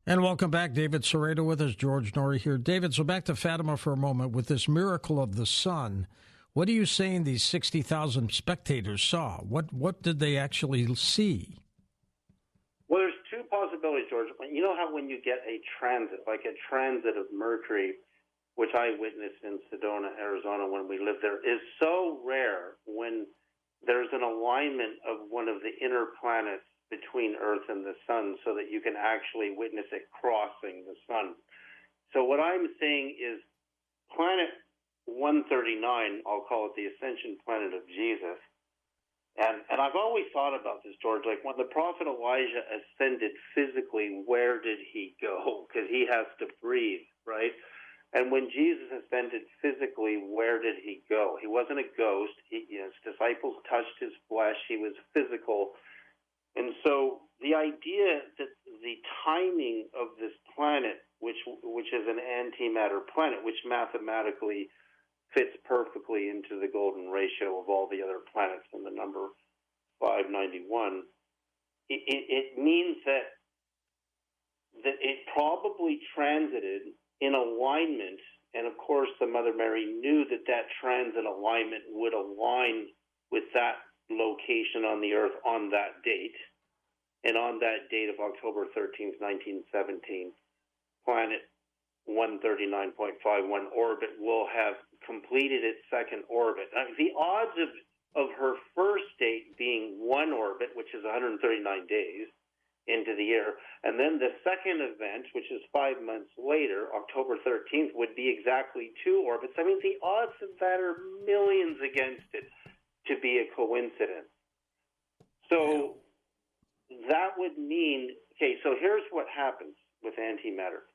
And welcome back. David Sereda with us, George Norrie here. David, so back to Fatima for a moment. With this miracle of the sun, what are you saying these 60,000 spectators saw? What did they actually see? Well, there's two possibilities, George. You know how when you get a transit, like a transit of Mercury, which I witnessed in Sedona, Arizona, when we lived there, is so rare when there's an alignment of one of the inner planets between Earth and the Sun so that you can actually witness it crossing the Sun. So what I'm saying is planet 139, I'll call it the ascension planet of Jesus, and I've always thought about this, George, like when the prophet Elijah ascended physically, where did he go? Because he has to breathe, right? And when Jesus ascended physically, where did he go? He wasn't a ghost. His disciples touched his flesh. He was physical. And so the idea that the timing of this planet, which is an antimatter planet, which mathematically fits perfectly into the golden ratio of all the other planets in the number 591, it means that it probably transited in alignment, and of course the Mother Mary knew that transit alignment would align with that location on the Earth on that date. And on that date of October 13th, 1917, planet 139.51 orbit will have completed its second orbit. The odds of her first date being one orbit, which is 139 days into the year, and then the second event, which is 5 months later, October 13th, would be exactly two orbits. I mean, the odds of that are millions against it to be a coincidence. So that would mean, okay, so here's what happens with antimatter.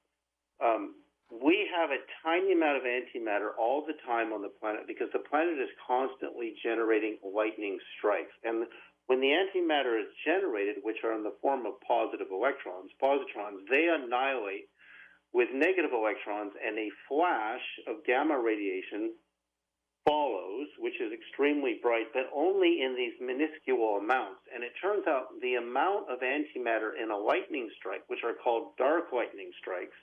We have a tiny amount of antimatter all the time on the planet because the planet is constantly generating lightning strikes. And when the antimatter is generated, which are in the form of positive electrons, positrons, they annihilate with negative electrons, and a flash of gamma radiation follows, which is extremely bright, but only in these minuscule amounts. And it turns out the amount of antimatter in a lightning strike, which are called dark lightning strikes,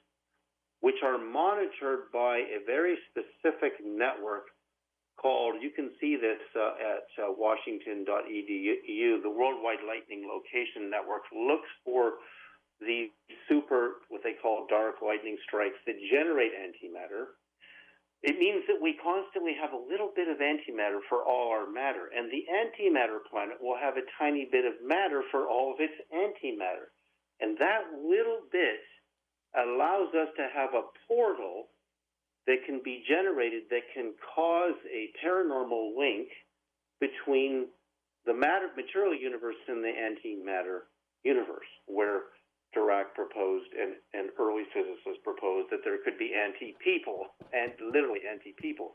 which are monitored by a very specific network called, you can see this at washington.edu, the Worldwide Lightning Location Network looks for the what they call dark lightning strikes that generate antimatter. It means that we constantly have a little bit of antimatter for all our matter, and the antimatter planet will have a tiny bit of matter for all of its antimatter. And that little bit allows us to have a portal that can be generated that can cause a paranormal link between the material universe and the antimatter universe, where Dirac proposed and early physicists proposed that there could be anti-people, and literally anti-people.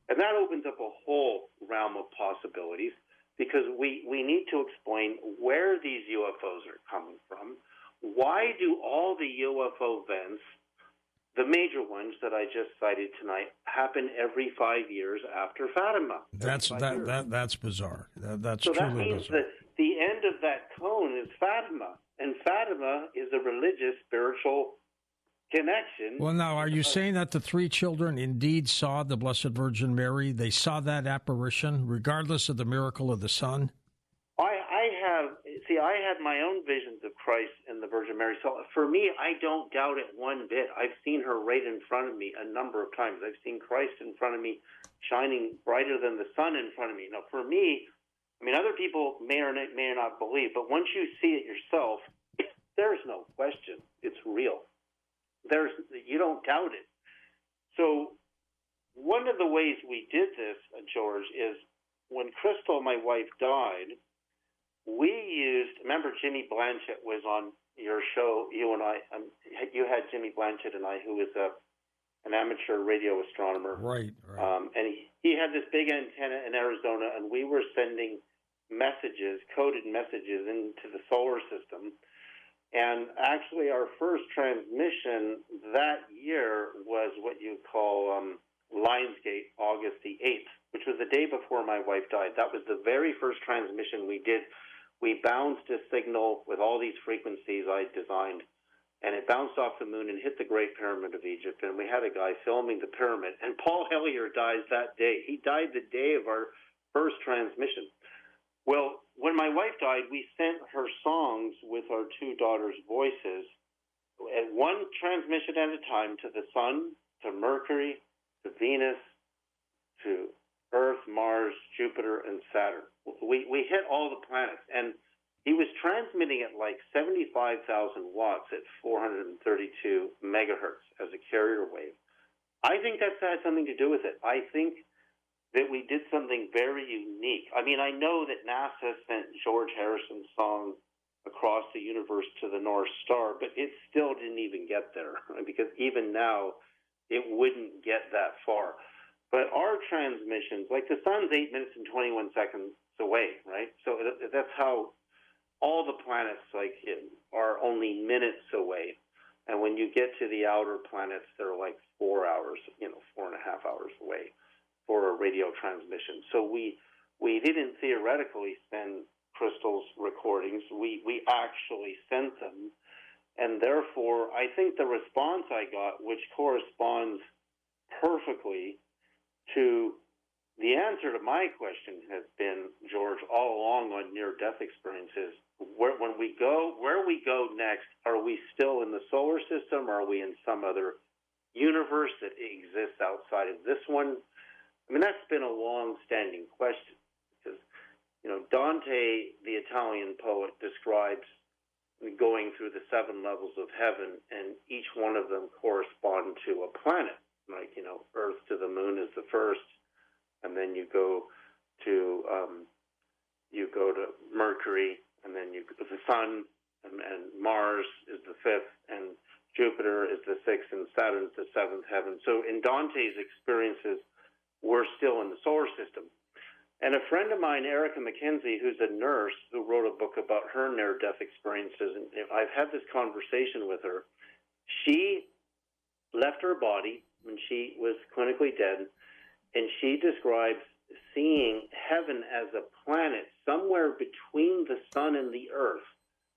And that opens up a whole realm of possibilities because we need to explain where these UFOs are coming from. Why do all the UFO events, the major ones that I just cited tonight, happen every 5 years after Fatima? That's bizarre. That's so truly that means bizarre. that the end of that cone is Fatima, and Fatima is a religious, spiritual connection. Well, now, are you saying that the three children indeed saw the Blessed Virgin Mary? They saw that apparition, regardless of the miracle of the sun? I had my own visions of Christ and the Virgin Mary. So for me, I don't doubt it one bit. I've seen her right in front of me a number of times. I've seen Christ in front of me, shining brighter than the sun in front of me. Now, for me, I mean, other people may or may not believe, but once you see it yourself, there's no question. It's real. You don't doubt it. So one of the ways we did this, George, is when Crystal, my wife, died, we used, remember Jimmy Blanchett was on your show, you and I, you had Jimmy Blanchett and I, who is an amateur radio astronomer. Right. And he had this big antenna in Arizona, and we were sending messages, coded messages into the solar system. And actually our first transmission that year was what you call Lionsgate, August the 8th, which was the day before my wife died. That was the very first transmission we did. We bounced a signal with all these frequencies I designed and it bounced off the moon and hit the Great Pyramid of Egypt, and we had a guy filming the pyramid, and Paul Hellyer dies that day. He died the day of our first transmission. Well, when my wife died, we sent her songs with our two daughters' voices, at one transmission at a time, to the Sun, to Mercury, to Venus, to Earth, Mars, Jupiter, and Saturn. We hit all the planets, and he was transmitting at like 75,000 watts at 432 megahertz as a carrier wave. I think that's had something to do with it. I think that we did something very unique. I mean, I know that NASA sent George Harrison's song across the universe to the North Star, but it still didn't even get there, because even now it wouldn't get that far. But our transmissions, like the sun's 8 minutes and 21 seconds away, right? So that's how all the planets are only minutes away. And when you get to the outer planets, they're like 4 hours, 4.5 hours away for a radio transmission. So we didn't theoretically send Crystal's recordings. We actually sent them. And therefore, I think the response I got, which corresponds perfectly to the answer to my question, has been, George, all along on near-death experiences, where we go next, are we still in the solar system, or are we in some other universe that exists outside of this one? I mean, that's been a long-standing question, because, Dante, the Italian poet, describes going through the 7 levels of heaven, and each one of them correspond to a planet. Like, Earth to the moon is the first, and then you go to Mercury, and then you go to the Sun, and Mars is the 5th, and Jupiter is the 6th, and Saturn is the 7th heaven. So in Dante's experiences, we're still in the solar system. And a friend of mine, Erica McKenzie, who's a nurse who wrote a book about her near-death experiences, and I've had this conversation with her. She left her body when she was clinically dead, and she describes seeing heaven as a planet somewhere between the sun and the earth.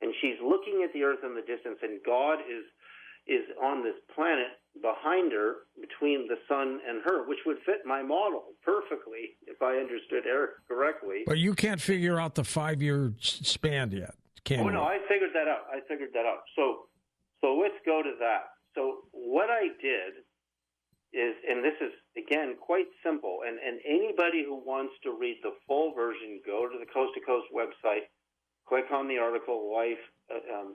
And she's looking at the earth in the distance, and God is on this planet behind her, between the sun and her, which would fit my model perfectly if I understood Eric correctly. But you can't figure out the 5-year span yet, can you? Oh, no, I figured that out. So let's go to that. So what I did is, and this is, again, quite simple, and anybody who wants to read the full version, go to the Coast to Coast website, click on the article, Life,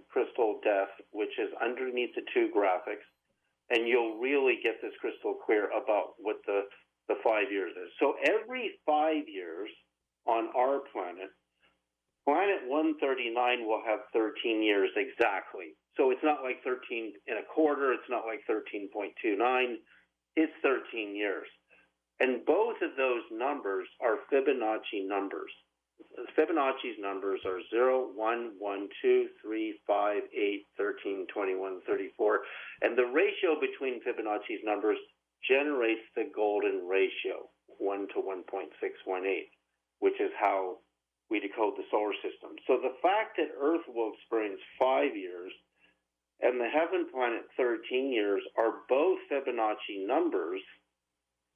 Crystal, Death, which is underneath the 2 graphics, and you'll really get this crystal clear about what the 5 years is. So every 5 years on our planet, Planet 139 will have 13 years exactly. So it's not like 13 and a quarter, it's not like 13.29, it's 13 years. And both of those numbers are Fibonacci numbers. Fibonacci's numbers are 0, 1, 1, 2, 3, 5, 8, 13, 21, 34. And the ratio between Fibonacci's numbers generates the golden ratio, 1 to 1.618, which is how we decode the solar system. So the fact that Earth will experience 5 years and the heaven planet 13 years are both Fibonacci numbers,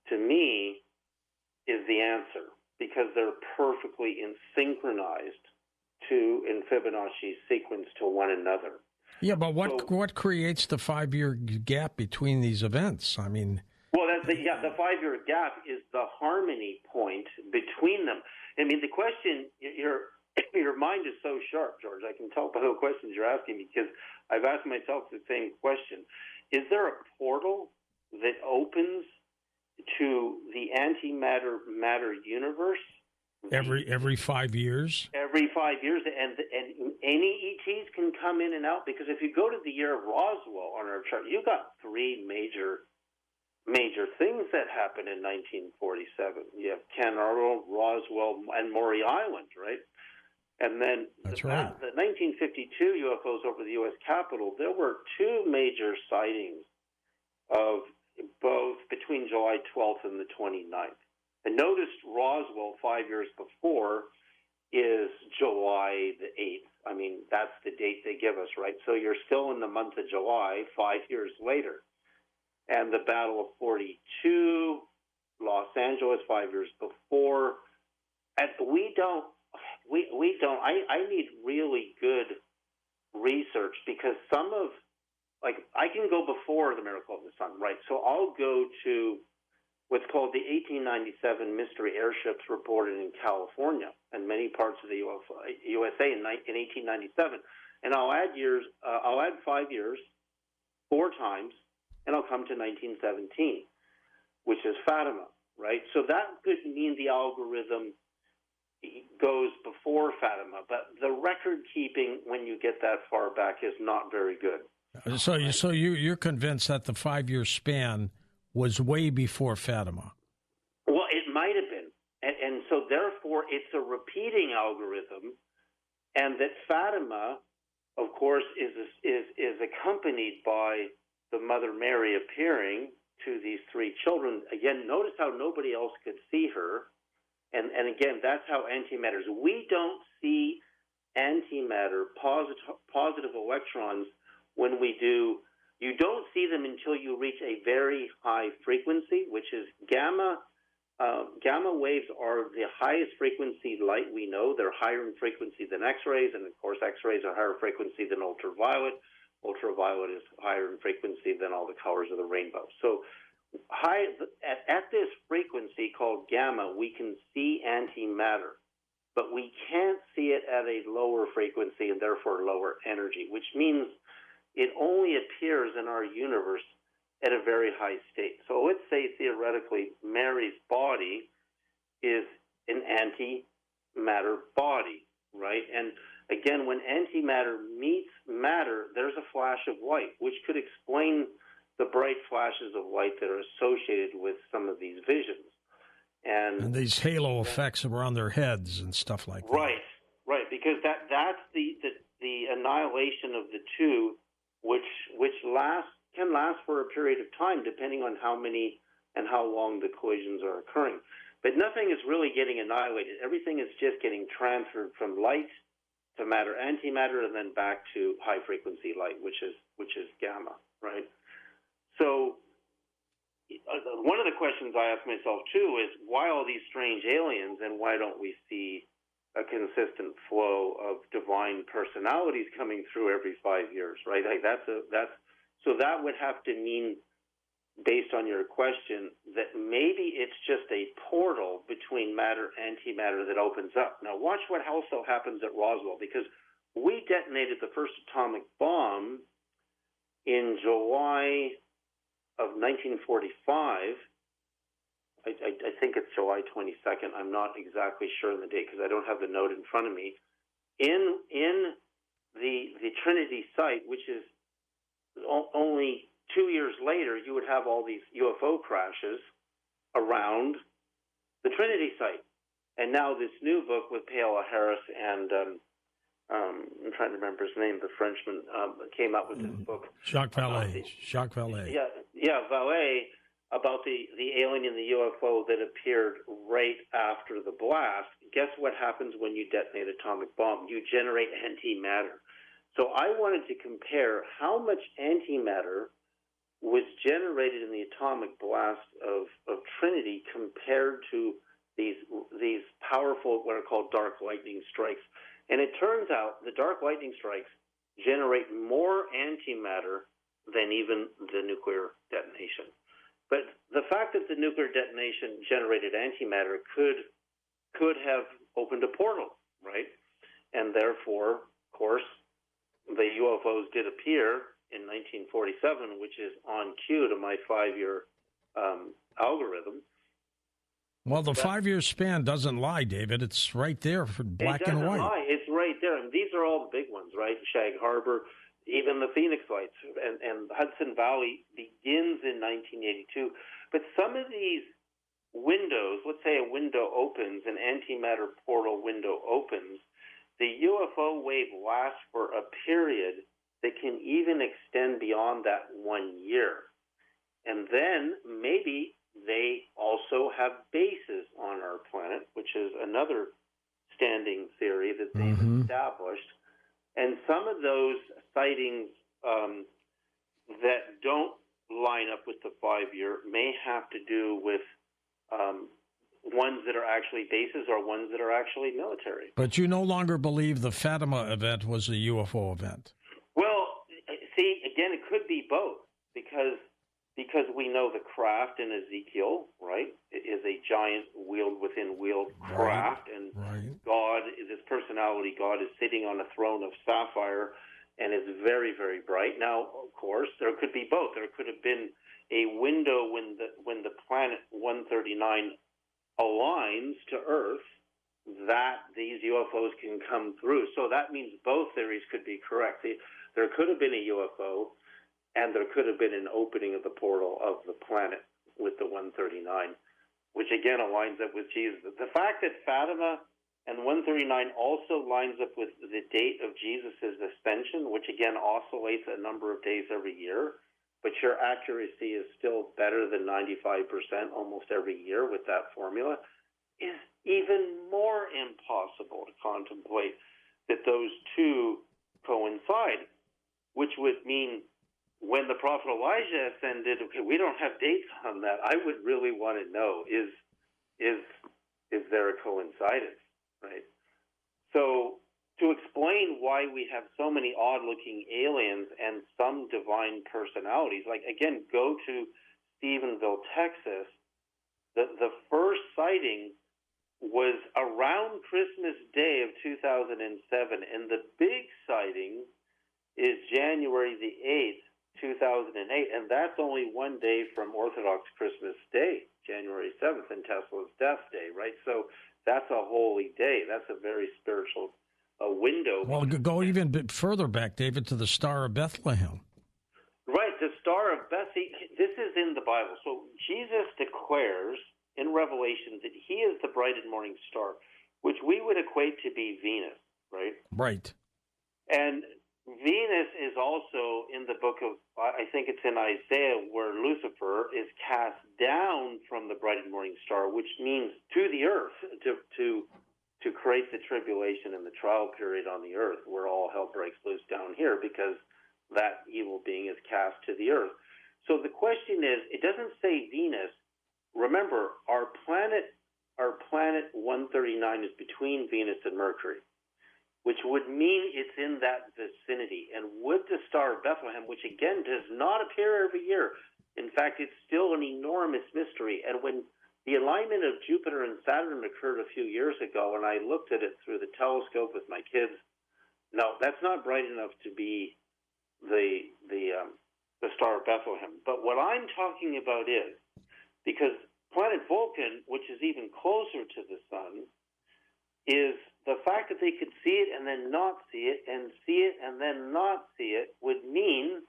to me, is the answer, because they're perfectly synchronized in Fibonacci's sequence to one another. Yeah, but what creates the 5-year gap between these events? I mean, well, the 5-year gap is the harmony point between them. I mean, the question, your mind is so sharp, George. I can tell by the questions you're asking me, because I've asked myself the same question. Is there a portal that opens to the antimatter universe? Every 5 years? Every 5 years, and any ETs can come in and out, because if you go to the year of Roswell on our chart, you got 3 major things that happened in 1947. You have Canaveral, Roswell, and Maury Island, right? And then That's right. The 1952 UFOs over the U.S. Capitol, there were 2 major sightings of both between July 12th and the 29th. And notice Roswell 5 years before, is July the 8th. I mean, that's the date they give us, right? So you're still in the month of July, 5 years later. And the Battle of 42, Los Angeles, 5 years before. And we don't, I need really good research, because some of, like, I can go before the Miracle of the Sun, right? So I'll go to what's called the 1897 mystery airships reported in California and many parts of the USA in 1897, and I'll add years. I'll add 5 years, 4 times, and I'll come to 1917, which is Fatima, right? So that could mean the algorithm goes before Fatima, but the record keeping when you get that far back is not very good. So you're convinced that the 5 year span was way before Fatima? Well, it might have been. And so therefore it's a repeating algorithm, and that Fatima, of course, is accompanied by the Mother Mary appearing to these 3 children. Again, notice how nobody else could see her. And again, that's how antimatters. We don't see antimatter, positive electrons, when we do. You don't see them until you reach a very high frequency, which is gamma. Gamma waves are the highest frequency light we know. They're higher in frequency than X-rays, and of course X-rays are higher frequency than ultraviolet. Ultraviolet is higher in frequency than all the colors of the rainbow. So at this frequency called gamma, we can see antimatter, but we can't see it at a lower frequency and therefore lower energy, which means it only appears in our universe at a very high state. So let's say, theoretically, Mary's body is an antimatter body, right? And again, when antimatter meets matter, there's a flash of light, which could explain the bright flashes of light that are associated with some of these visions. And these halo effects around their heads and stuff like that. Right, because that's the annihilation of the two, which can last for a period of time, depending on how many and how long the collisions are occurring. But nothing is really getting annihilated. Everything is just getting transferred from light to matter, antimatter, and then back to high frequency light, which is gamma, right? So one of the questions I ask myself too is, why all these strange aliens, and why don't we see a consistent flow of divine personalities coming through every 5 years, right? Like so that would have to mean, based on your question, that maybe it's just a portal between matter and antimatter that opens up. Now watch what also happens at Roswell, because we detonated the first atomic bomb in July of 1945. I think it's July 22nd. I'm not exactly sure on the date because I don't have the note in front of me. In the Trinity site, which is only 2 years later, you would have all these UFO crashes around the Trinity site. And now this new book with Paola Harris and I'm trying to remember his name, the Frenchman, came out with this book. Jacques Vallée. Yeah, Vallée, about the alien and the UFO that appeared right after the blast. Guess what happens when you detonate an atomic bomb? You generate antimatter. So I wanted to compare how much antimatter was generated in the atomic blast of Trinity compared to these powerful, what are called dark lightning strikes. And it turns out the dark lightning strikes generate more antimatter than even the nuclear detonation. But the fact that the nuclear detonation generated antimatter could have opened a portal, right? And therefore, of course, the UFOs did appear in 1947, which is on cue to my 5-year algorithm. Well, the 5 year span doesn't lie, David. It's right there for black and white. Lie. It's right there. And these are all the big ones, right? Shag Harbor, even the Phoenix Lights, and Hudson Valley begins in 1982. But some of these windows, let's say a window opens, an antimatter portal window opens, the UFO wave lasts for a period that can even extend beyond that 1 year. And then maybe they also have bases on our planet, which is another standing theory that they've established. And some of those sightings that don't line up with the 5-year may have to do with ones that are actually bases or ones that are actually military. But you no longer believe the Fatima event was a UFO event. Well, see, again, it could be both because we know the craft in Ezekiel, right, is a giant wheeled within wheeled craft, and God, this personality, God, is sitting on a throne of sapphire and is very, very bright. Now, of course, there could be both. There could have been a window when the planet 139 aligns to Earth that these UFOs can come through. So that means both theories could be correct. There could have been a UFO, and there could have been an opening of the portal of the planet with the 139, which again aligns up with Jesus. The fact that Fatima and 139 also lines up with the date of Jesus' ascension, which again oscillates a number of days every year, but your accuracy is still better than 95% almost every year with that formula, is even more impossible to contemplate that those two coincide, which would mean when the prophet Elijah ascended, okay, we don't have dates on that. I would really want to know, is there a coincidence, right? So to explain why we have so many odd-looking aliens and some divine personalities, like, again, go to Stephenville, Texas. The first sighting was around Christmas Day of 2007, and the big sighting is January the 8th, 2008, and that's only one day from Orthodox Christmas Day, January 7th, and Tesla's death day, right? So that's a holy day. That's a very spiritual window. Well, go even a bit further back, David, to the Star of Bethlehem. Right, the Star of Bethlehem. This is in the Bible. So Jesus declares in Revelation that he is the bright and morning star, which we would equate to be Venus, right? Right. And Venus is also in the book of, I think it's in Isaiah, where Lucifer is cast down from the bright and morning star, which means to the earth, to create the tribulation and the trial period on the earth, where all hell breaks loose down here, because that evil being is cast to the earth. So the question is, it doesn't say Venus. Remember, our planet 139 is between Venus and Mercury, which would mean it's in that vicinity. And with the Star of Bethlehem, which again does not appear every year, in fact, it's still an enormous mystery. And when the alignment of Jupiter and Saturn occurred a few years ago, and I looked at it through the telescope with my kids, no, that's not bright enough to be the Star of Bethlehem. But what I'm talking about is, because planet Vulcan, which is even closer to the sun, is the fact that they could see it and then not see it, and see it and then not see it, would mean,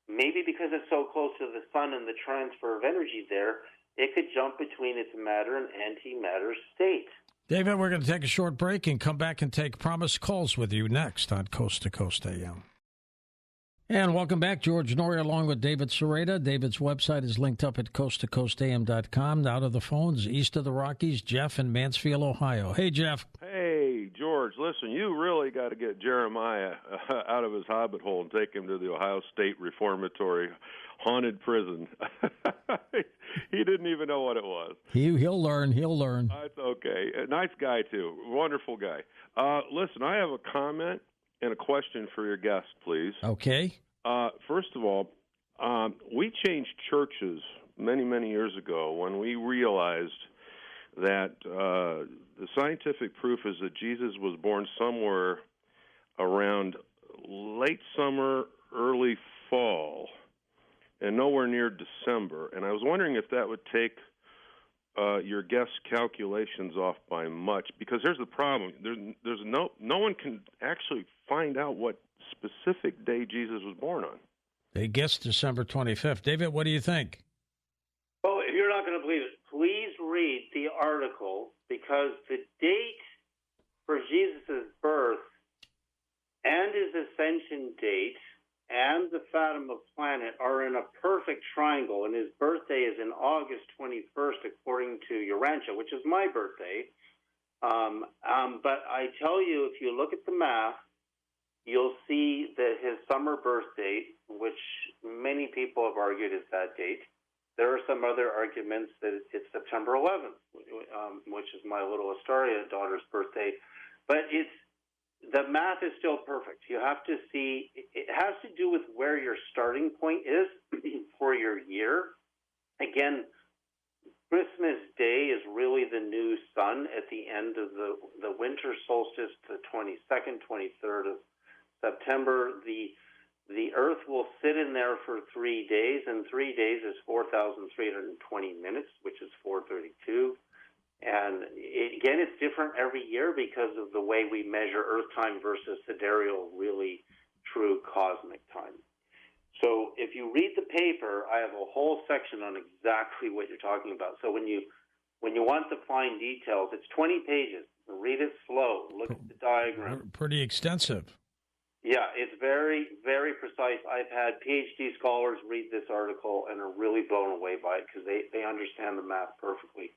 maybe because it's so close to the sun and the transfer of energy there, it could jump between its matter and antimatter state. David, we're going to take a short break and come back and take promised calls with you next on Coast to Coast AM. And welcome back. George Norrie along with David Sereda. David's website is linked up at coasttocoastam.com. Now to the phones, east of the Rockies, Jeff in Mansfield, Ohio. Hey, Jeff. Hey, George, listen, you really got to get Jeremiah out of his hobbit hole and take him to the Ohio State Reformatory haunted prison. He didn't even know what it was. He'll learn. That's okay. A nice guy, too. Wonderful guy. Listen, I have a comment and a question for your guest, please. Okay. First of all, we changed churches many, many years ago when we realized that the scientific proof is that Jesus was born somewhere around late summer, early fall, and nowhere near December. And I was wondering if that would take your guest's calculations off by much, because here's the problem: there's no one can actually find out what specific day Jesus was born on. They guessed December 25th. David, what do you think? Oh, you're not going to believe it. Please read the article, because the date for Jesus' birth and his ascension date and the Fatima planet are in a perfect triangle, and his birthday is in August 21st, according to Urantia, which is my birthday. But I tell you, if you look at the math, you'll see that his summer birth date, which many people have argued is that date, there are some other arguments that it's September 11th, which is my little Astoria daughter's birthday. But the math is still perfect. You have to see, it has to do with where your starting point is for your year. Again, Christmas Day is really the new sun at the end of the winter solstice, the 22nd, 23rd of September. The Earth will sit in there for 3 days, and 3 days is 4,320 minutes, which is 4:32. And again, it's different every year because of the way we measure Earth time versus sidereal, really true cosmic time. So if you read the paper, I have a whole section on exactly what you're talking about. So when you want the fine details, it's 20 pages. Read it slow. Look at the diagram. Pretty extensive. Yeah, it's very, very precise. I've had PhD scholars read this article and are really blown away by it because they understand the math perfectly.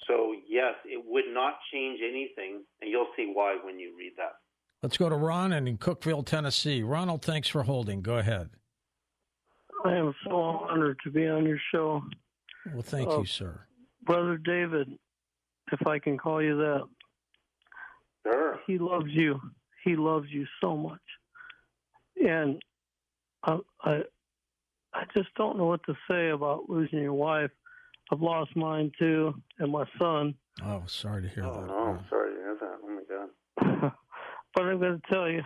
So, yes, it would not change anything, and you'll see why when you read that. Let's go to Ron in Cookeville, Tennessee. Ronald, thanks for holding. Go ahead. I am so honored to be on your show. Well, thank you, sir. Brother David, if I can call you that. Sure. He loves you. He loves you so much. And I just don't know what to say about losing your wife. I've lost mine, too, and my son. Oh, sorry to hear that. Oh, no, I'm sorry to hear that. Oh, my God. But I'm going to tell you,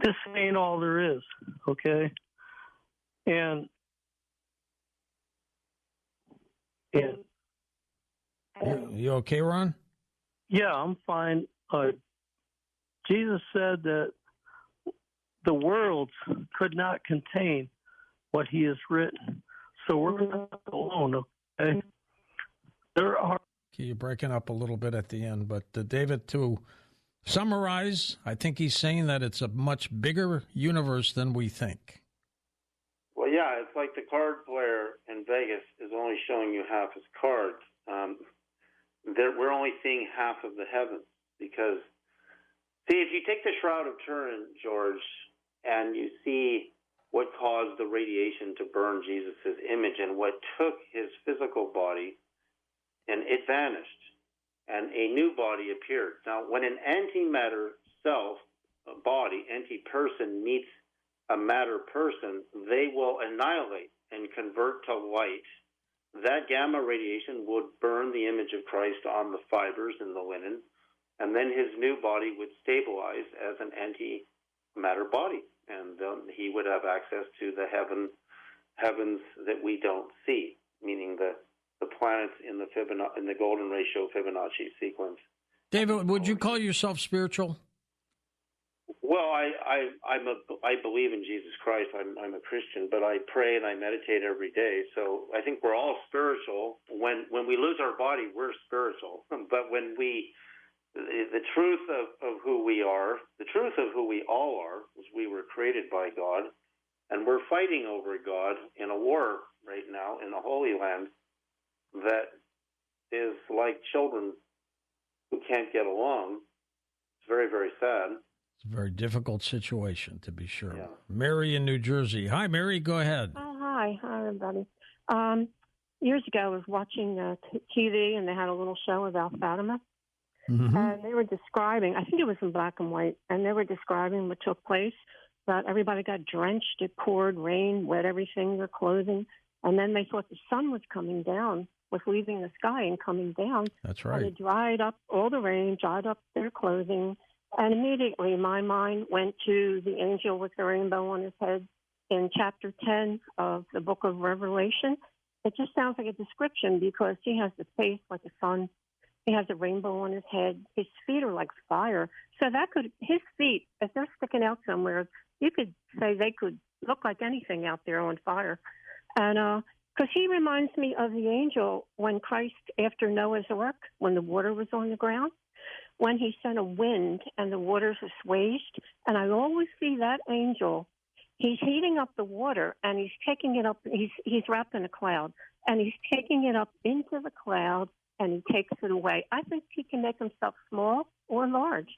this ain't all there is, okay? And You okay, Ron? yeah, I'm fine. Jesus said that the worlds could not contain what he has written. So we're not alone, okay? There are... Okay, you're breaking up a little bit at the end, but David, to summarize, I think he's saying that it's a much bigger universe than we think. Well, yeah, it's like the card player in Vegas is only showing you half his cards. We're only seeing half of the heavens because, see, if you take the Shroud of Turin, George, and you see what caused the radiation to burn Jesus' image and what took his physical body, and it vanished, and a new body appeared. Now, when an antimatter self, a body, anti-person, meets a matter person, they will annihilate and convert to light. That gamma radiation would burn the image of Christ on the fibers in the linen, and then his new body would stabilize as an antimatter body, and he would have access to the heavens that we don't see, meaning the planets in the golden ratio Fibonacci sequence. David, would you call yourself spiritual? Well, I believe in Jesus Christ. I'm a Christian, but I pray and I meditate every day. So I think we're all spiritual. When we lose our body, we're spiritual. But when the truth of who we are, the truth of who we all are, is we were created by God, and we're fighting over God in a war right now in the Holy Land that is like children who can't get along. It's very, very sad. It's a very difficult situation, to be sure. Yeah. Mary in New Jersey. Hi, Mary. Go ahead. Oh, hi. Hi, everybody. Years ago, I was watching TV, and they had a little show about Fatima. Mm-hmm. And they were describing, I think it was in black and white, and they were describing what took place, that everybody got drenched. It poured rain, wet everything, their clothing. And then they thought the sun was coming down, was leaving the sky and coming down. That's right. And it dried up all the rain, dried up their clothing. And immediately my mind went to the angel with the rainbow on his head in chapter 10 of the book of Revelation. It just sounds like a description because he has the face like a sun. He has a rainbow on his head. His feet are like fire. So his feet, if they're sticking out somewhere, you could say they could look like anything out there on fire. And because he reminds me of the angel when Christ, after Noah's Ark, when the water was on the ground, when he sent a wind and the waters assuaged. And I always see that angel. He's heating up the water, and he's taking it up. He's wrapped in a cloud, and he's taking it up into the cloud, and he takes it away. I think he can make himself small or large.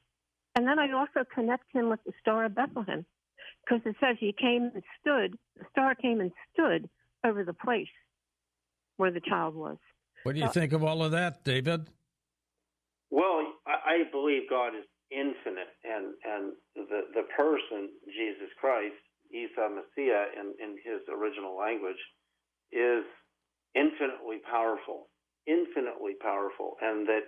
And then I also connect him with the Star of Bethlehem, because it says the star came and stood over the place where the child was. What do you think of all of that, David? Well, I believe God is infinite, and the person, Jesus Christ, Isa Messiah, in his original language, is infinitely powerful, and that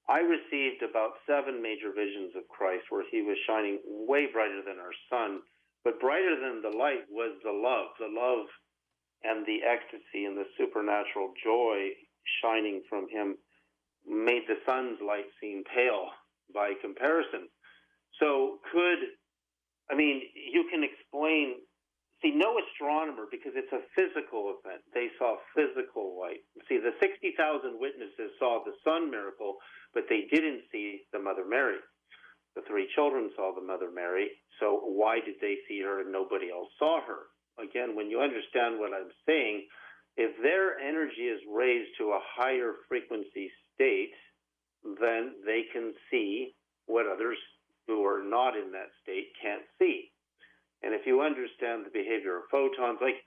I received about 7 major visions of Christ where he was shining way brighter than our sun, but brighter than the light was the love and the ecstasy and the supernatural joy shining from him made the sun's light seem pale by comparison. So you can explain, no astronomer, because it's a physical event. They saw physical light. See, the 60,000 witnesses saw the sun miracle, but they didn't see the Mother Mary. The 3 children saw the Mother Mary, so why did they see her and nobody else saw her? Again, when you understand what I'm saying, if their energy is raised to a higher frequency state, then they can see what others who are not in that state can't see. And if you understand the behavior of photons, like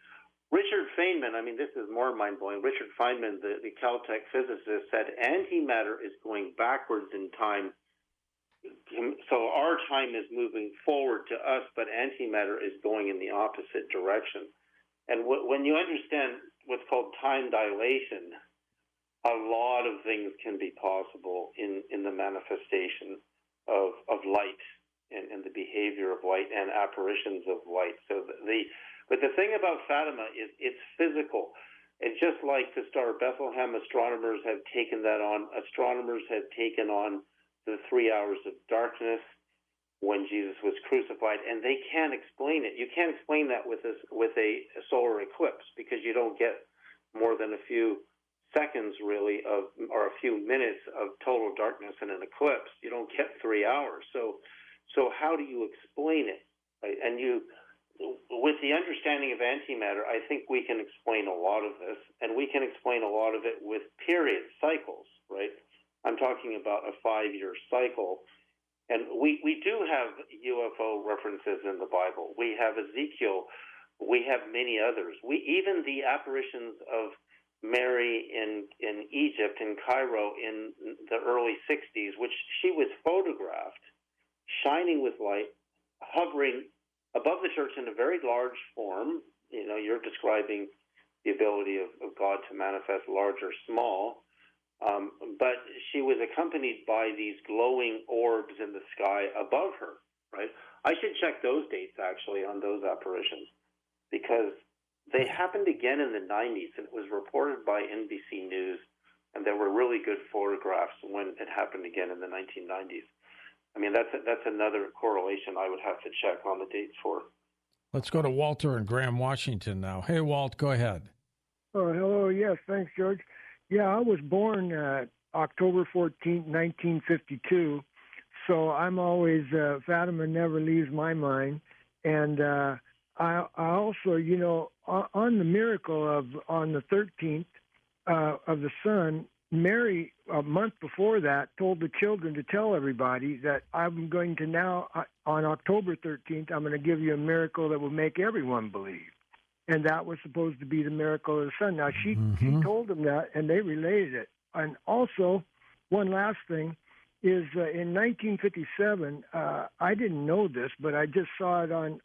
Richard Feynman, this is more mind-blowing. Richard Feynman, the Caltech physicist, said antimatter is going backwards in time. So our time is moving forward to us, but antimatter is going in the opposite direction. And when you understand what's called time dilation, a lot of things can be possible in the manifestation of light and the behavior of light and apparitions of light. But the thing about Fatima is it's physical. And just like the Star of Bethlehem, astronomers have taken that on. Astronomers have taken on the 3 hours of darkness when Jesus was crucified, and they can't explain it. You can't explain that with a solar eclipse, because you don't get more than a few seconds, really, or a few minutes of total darkness in an eclipse. You don't get 3 hours. So how do you explain it? Right? And with the understanding of antimatter, I think we can explain a lot of this, and we can explain a lot of it with period cycles, right? I'm talking about a 5-year cycle. And we do have UFO references in the Bible. We have Ezekiel. We have many others. Even the apparitions of Mary in Egypt, in Cairo, in the early 60s, which she was photographed, shining with light, hovering above the church in a very large form. You're describing the ability of God to manifest large or small. But she was accompanied by these glowing orbs in the sky above her, right? I should check those dates, actually, on those apparitions, because they happened again in the 90s, and it was reported by NBC News, and there were really good photographs when it happened again in the 1990s. That's another correlation I would have to check on the dates for. Let's go to Walter in Graham, Washington now. Hey, Walt, go ahead. Oh, hello. Yes, thanks, George. Yeah, I was born October 14th, 1952, so I'm always, Fatima never leaves my mind. And I also, on the miracle on the 13th of the sun, Mary, a month before that, told the children to tell everybody that I'm going to now, on October 13th, I'm going to give you a miracle that will make everyone believe. And that was supposed to be the miracle of the sun. Now, she told them that, and they related it. And also, one last thing is in 1957, I didn't know this, but I just saw it on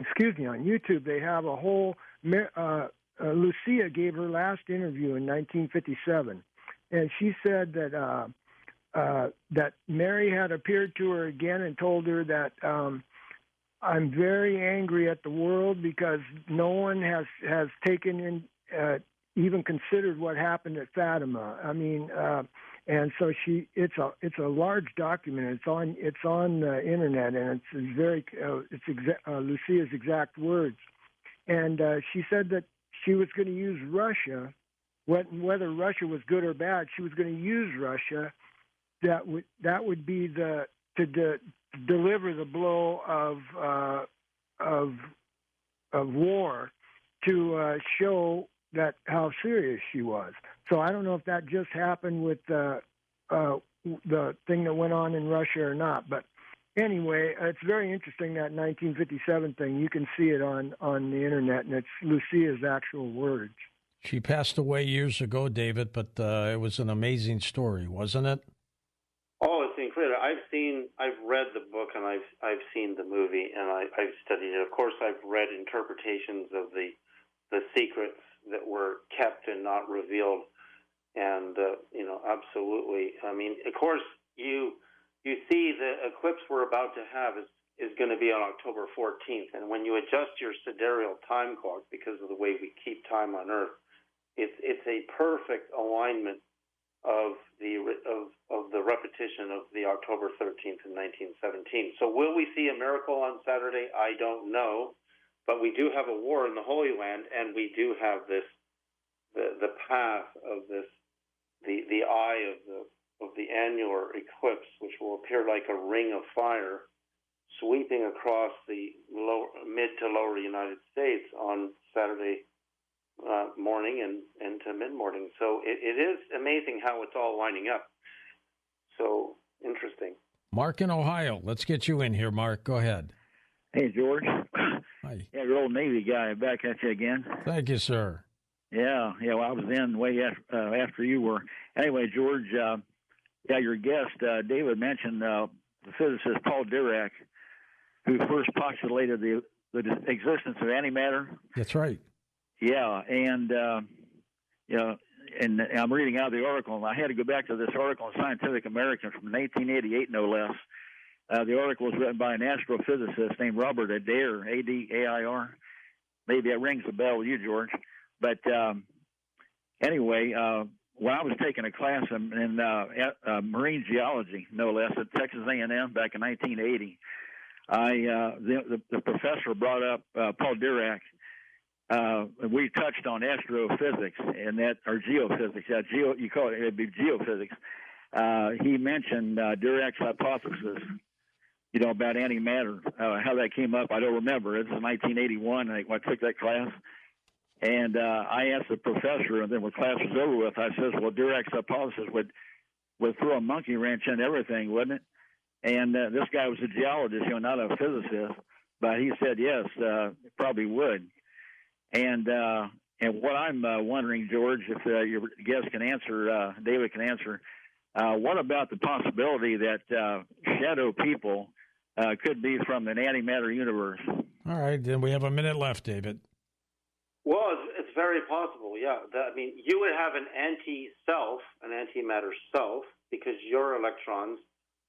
YouTube. They have a whole, Lucia gave her last interview in 1957. And she said that Mary had appeared to her again and told her that, I'm very angry at the world because no one has taken in, even considered what happened at Fatima. And so it's a large document. It's on the internet, and Lucia's exact words. And she said that she was going to use Russia, whether Russia was good or bad. She was going to use Russia. That would be to deliver the blow of war, to show that how serious she was. So I don't know if that just happened with the thing that went on in Russia or not. But anyway, it's very interesting, that 1957 thing. You can see it on the internet, and it's Lucia's actual words. She passed away years ago, David, but it was an amazing story, wasn't it? Oh, it's incredible. I've read the book, and I've seen the movie, and I've studied it. Of course, I've read interpretations of the secrets that were kept and not revealed, and absolutely. I mean, of course, you see the eclipse we're about to have is going to be on October 14th, and when you adjust your sidereal time clock, because of the way we keep time on Earth, it's a perfect alignment of the repetition of the October 13th in 1917. So will we see a miracle on Saturday? I don't know, but we do have a war in the Holy Land, and we do have the path of this, the eye of the annular eclipse, which will appear like a ring of fire sweeping across the mid to lower United States on Saturday morning and to mid-morning. So it is amazing how it's all lining up. So interesting. Mark in Ohio. Let's get you in here, Mark. Go ahead. Hey, George. Hi. Yeah, your old Navy guy. Back at you again. Thank you, sir. Yeah. Well, I was in way after you were. Anyway, George, your guest, David, mentioned the physicist Paul Dirac, who first postulated the existence of antimatter. That's right. Yeah, and and I'm reading out the article, and I had to go back to this article in Scientific American from 1988, no less. The article was written by an astrophysicist named Robert Adair, Adair. Maybe that rings a bell with you, George. But anyway, when I was taking a class in marine geology, no less, at Texas A&M back in 1980, the professor brought up Paul Dirac. We touched on astrophysics and or geophysics. You call it'd be geophysics. He mentioned Dirac's hypothesis, about antimatter, how that came up. I don't remember. It's in 1981. I took that class, and I asked the professor, and then when class was over with, I says, "Well, Dirac's hypothesis would throw a monkey wrench in everything, wouldn't it?" And this guy was a geologist, not a physicist, but he said yes, it probably would. And what I'm wondering, George, if your guest can answer, David can answer, what about the possibility that shadow people could be from an antimatter universe? All right, then we have a minute left, David. Well, it's very possible, yeah. You would have an anti-self, an antimatter self, because your electrons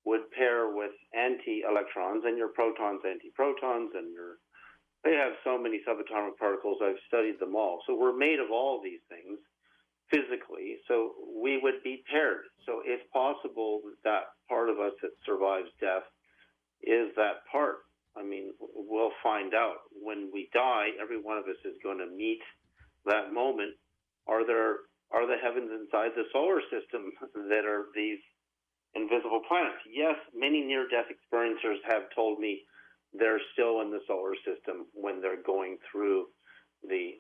would pair with anti-electrons, and your protons, antiprotons, and they have so many subatomic particles. I've studied them all. So we're made of all these things physically. So we would be paired. So it's possible that part of us that survives death is that part. We'll find out. When we die, every one of us is going to meet that moment. Are the heavens inside the solar system that are these invisible planets? Yes, many near-death experiencers have told me they're still in the solar system when they're going through the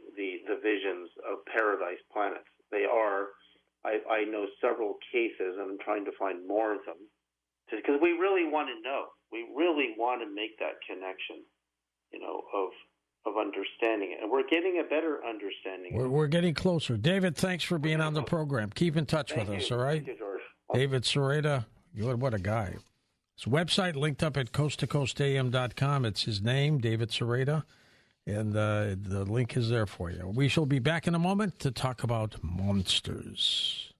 visions of paradise planets. They are. I know several cases, and I'm trying to find more of them, because we really want to know. We really want to make that connection, of understanding it. And we're getting a better understanding. We're getting closer. David, thanks for being on the program. Keep in touch with us, all right? Thank you, George. David Sereda, what a guy. His website linked up at coasttocoastam.com. It's his name, David Sereda, and the link is there for you. We shall be back in a moment to talk about monsters.